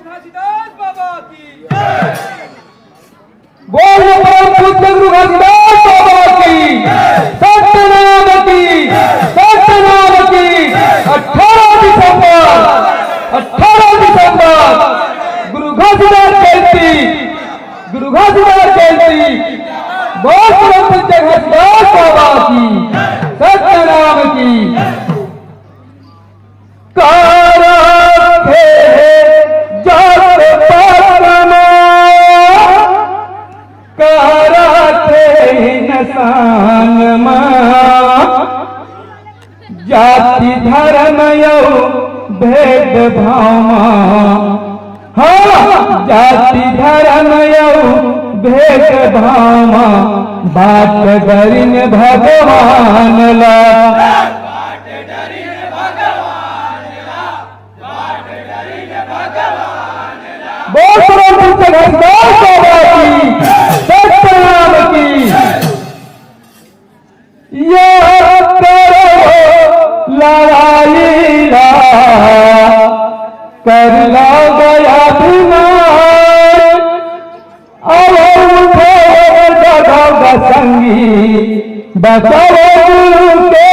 घासीदास बाबा की बोल परम पूज्य गुरु घासीदास बाबा की सत्यनाम की 18 दिसंबर गुरु घासीदास जयंती बोल परम पूज्य घासीदास बाबा की सत्यनाम की जाति धर्म यौ भेद भाव जाति धर्म यौ भेद भाव बात डरिन भगवान ला बोल परम पूज्य घासीदास बाबा की सत्यनाम की लड़ाई कर ला गया जगा संगी बचाओ के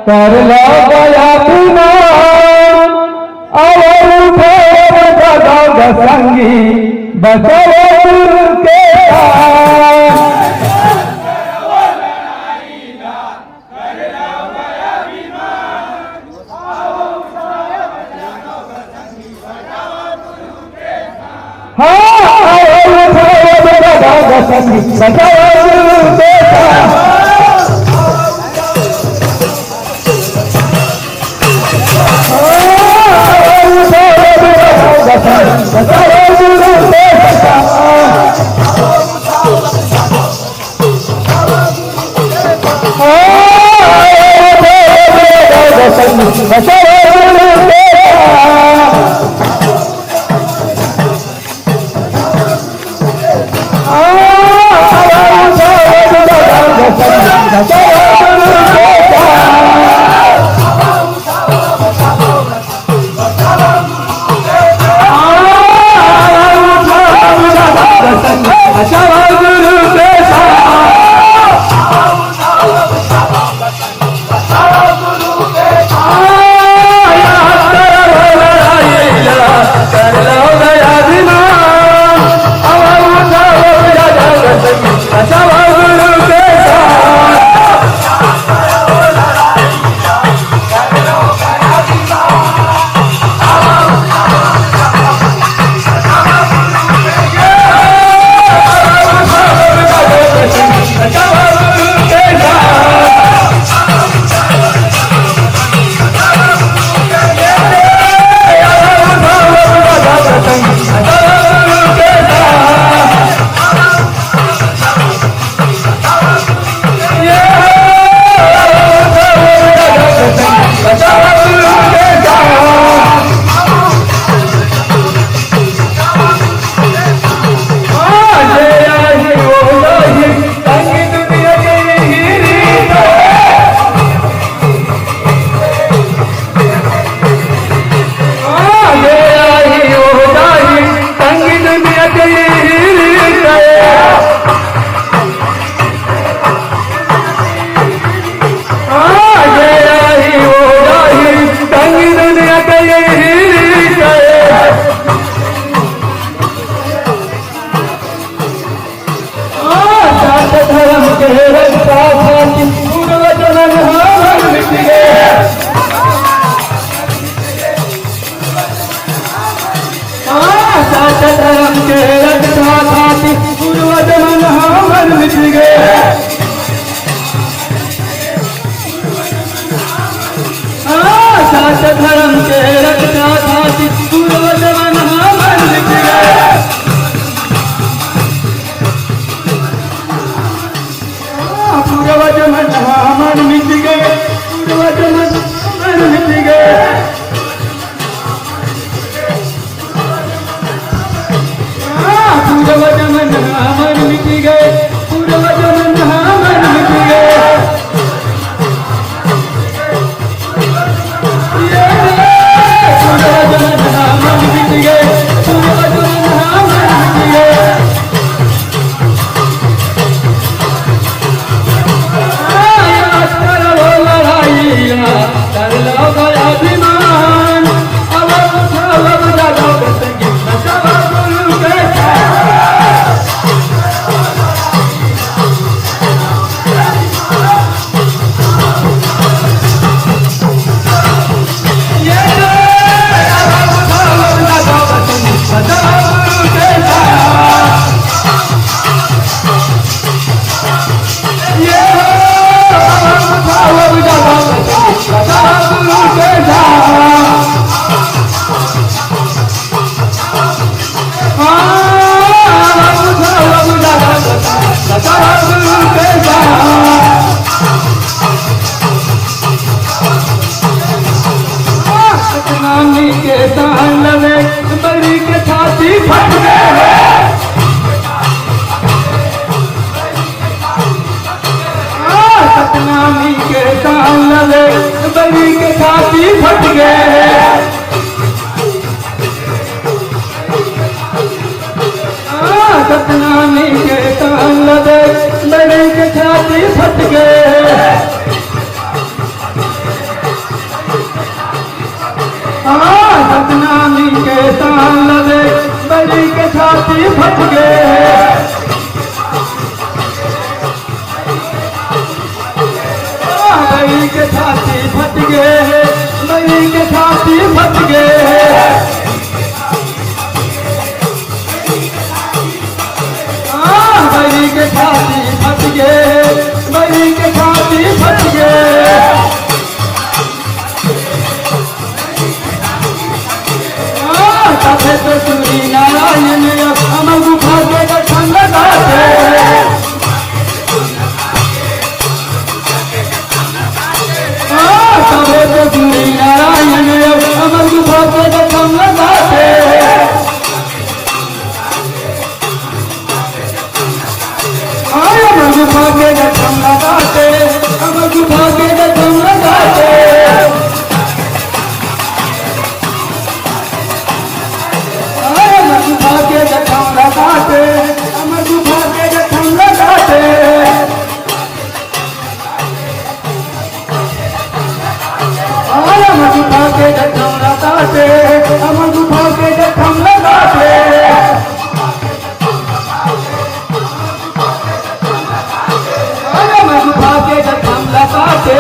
कर ला गया बिना संगी बचाओ के धर्म के रक्षा खातिर पूर्वजमन हमर मिट गए। पूर्वजमन हमर मिट गए, पूर्वजमन हमर मिट गए। बैरी के छाती फट गए बैरी के छाती फट गए बैरी के छाती फट गए बैरी के छाती फट गए बैरी के छाती फट गए तो सूरी नारायण अमर गुफा के दर्शन लगाते तबे तो सूरी नारायण अमर गुफा के दर्शन लगाते अमर गुफा के दर्शन लगाते अमर गुफा के दर्शन लगाते के जखम लगाते अमर गुफा के जखम लगाते अमर गुफा के जखम लगाते अमर गुफा के जखम लगाते अमर गुफा के जखम लगाते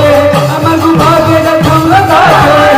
अमर गुफा के जखम लगाते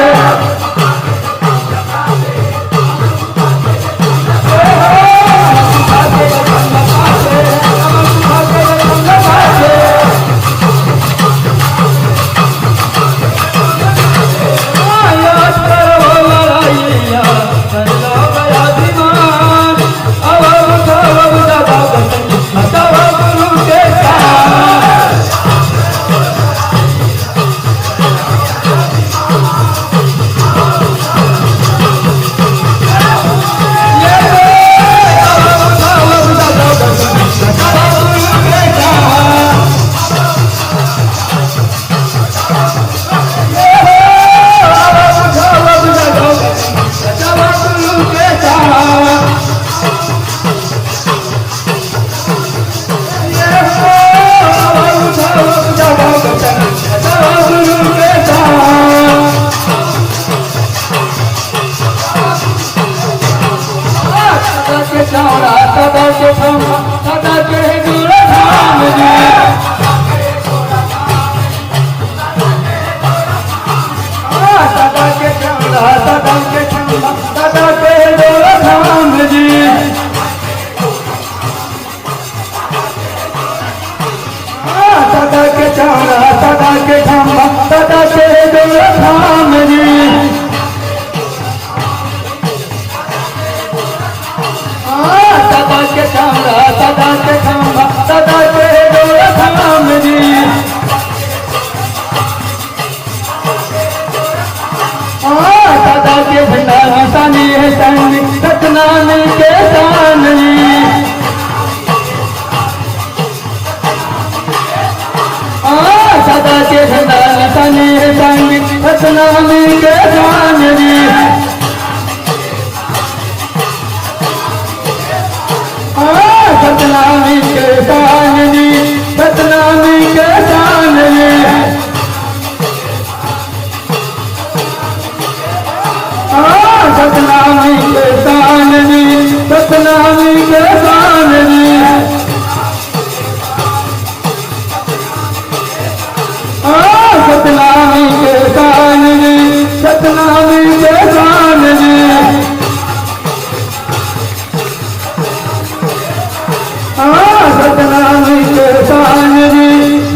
सतनामी के सानवी सदा के सनी संगी सतनामी के सानवी सतनामी के सानवी सतनामी के सानवी सतनामी के सानवी सतनामी के सानवी सतनामी के सानवी सतनामी के सानवी सतनामी के सानवी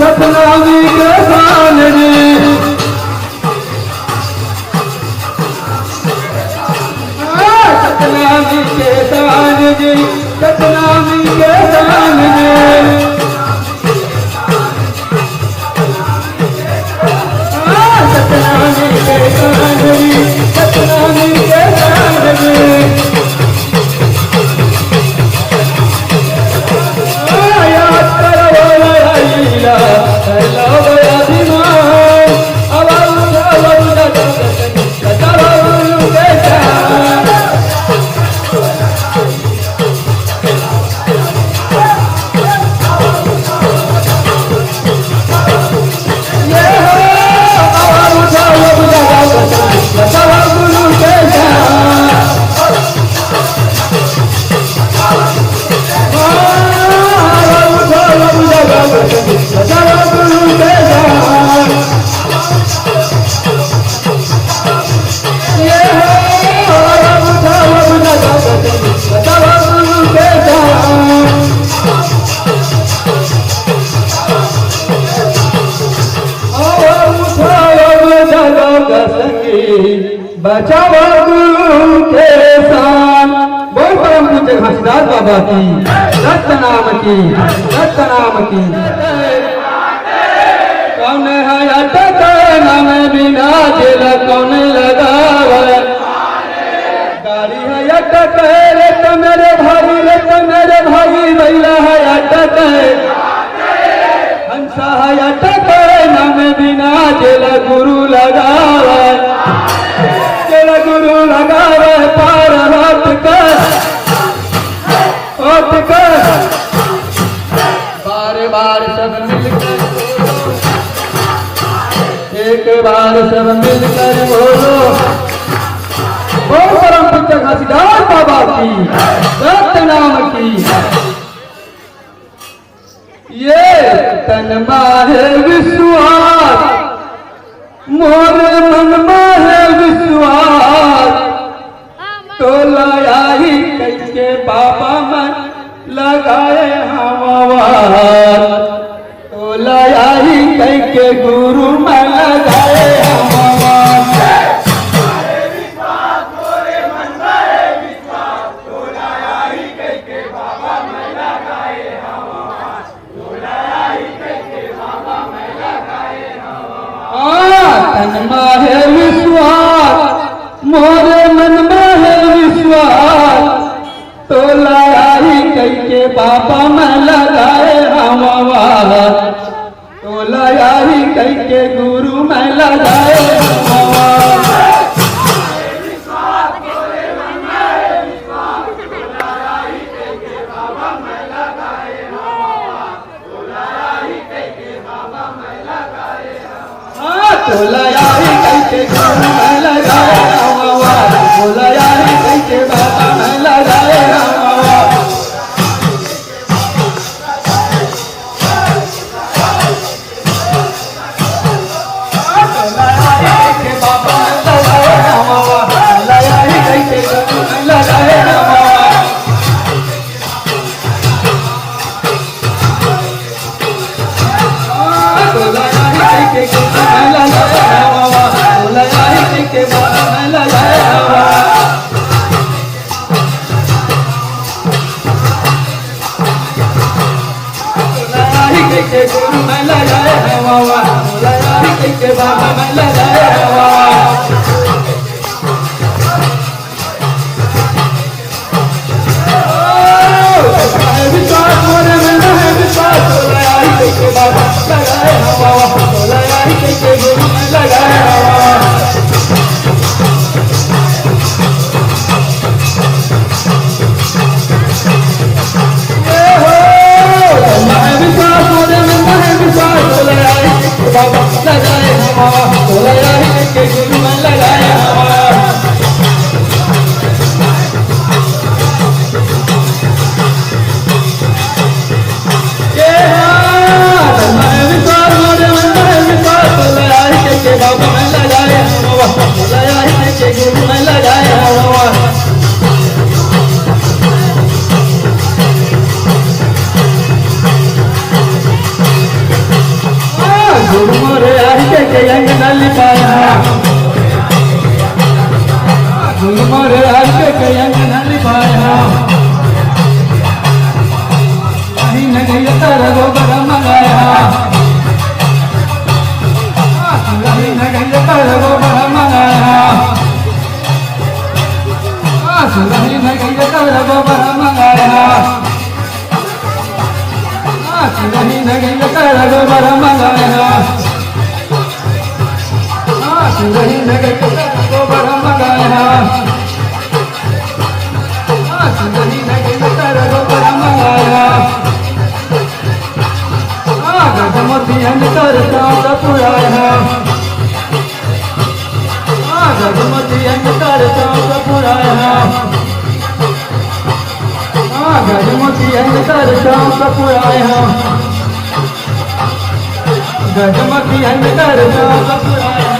सतनामी के सानवी सतनामी के सानवी सतनामी के सानवी सतनामी के सानवी सतनामी के सानवी याद करो लड़ाईया बचावा गुरु के शान। बोल परम पूज्य घासीदास बाबा की, दत्त नाम की, दत्त नाम की। कौन है अटक नाम बिना जेल कौन लगावे, गाड़ी है अटक रे तो मेरे भाई, रे तो मेरे भाई, बैला है अटक, हंसा है अटक नाम बिना जेल गुरु लगावे, जेल गुरु लगावे पार हाथ कर, हाथ कर। बार बार सब मिलकर एक बार सब मिलकर बोलो, बोल परम पूज्य घासीदास बाबा की, दत्त नाम की। ये तन माहे विश्वास, मोर मन माहे विश्वास, तो लाया ही कैसे बाबा मन लगाए हमार, तो लाया ही कैके गुरु में लगाए हमार। तन माहे विश्वास, मोरे मन माहे विश्वास, तो लाया कैके बाबा में लगाए हमार, तो लाया कैके गुरु में लगाए हमार। तो लाया कैके गुरु में लगाए हमार, तो लाया कैके बाबा में लगाए हमार। बाबा में लगाए विश्वास, मोरे में है विश्वास, तो लगाई कैके बाबा लगाए हवा, तो लगाई कैके गुरु में लगाए हवा। विश्वास, मोरे में है विश्वास, तो लगाई कैके बाबा लगाए हवा, तो लगाई कैके गुरु में लगाए हवा। बाबा में लगाए हवा, लगाए के गुरु में लगाए हवा। गुरु मोरे आके के अंग नली पाया, गुरु मोरे आके के अंग नली पाया, कहीं न गई तर गोबर मंगाया, सुरही न गई तर गोबर मंगाया, सुरही न गई तर गोबर मंगाया, सुरही न गई तर गोबर मंगाया, सुरही न गई तर गोबर मंगाया, सुरही न गई तर गोबर मंगाया। गजमती अंतर चाँद पुराया, गजमती अंतर चाँद पुराया, गजमती अंतर चाँद पुराया, गजमती अंतर चाँद पुराया।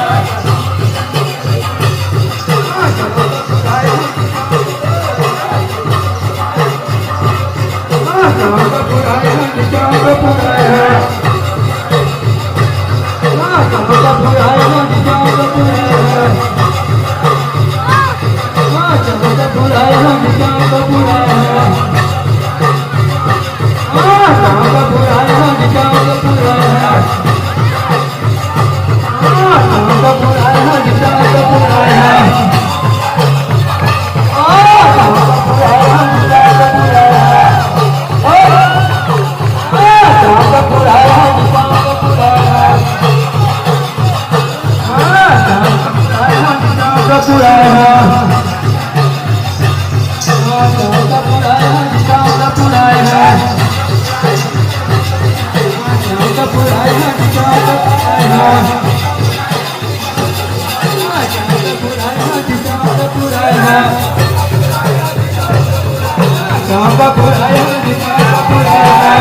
बाबा पुराया विश्वास पुराया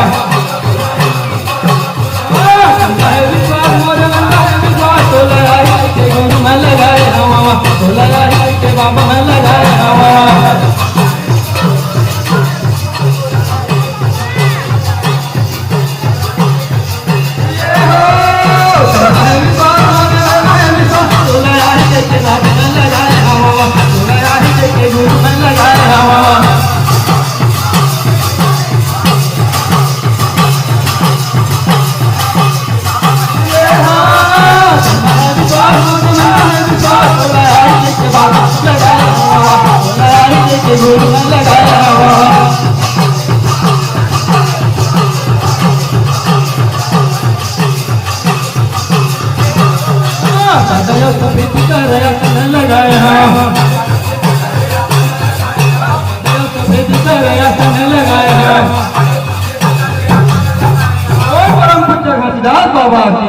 विश्वास मोरे मन में विश्वास तो लगाया के गुरु में लगाया मामा तो लगाया के बाबा में लगाया मामा परम पूज्य घसीदास बाबा की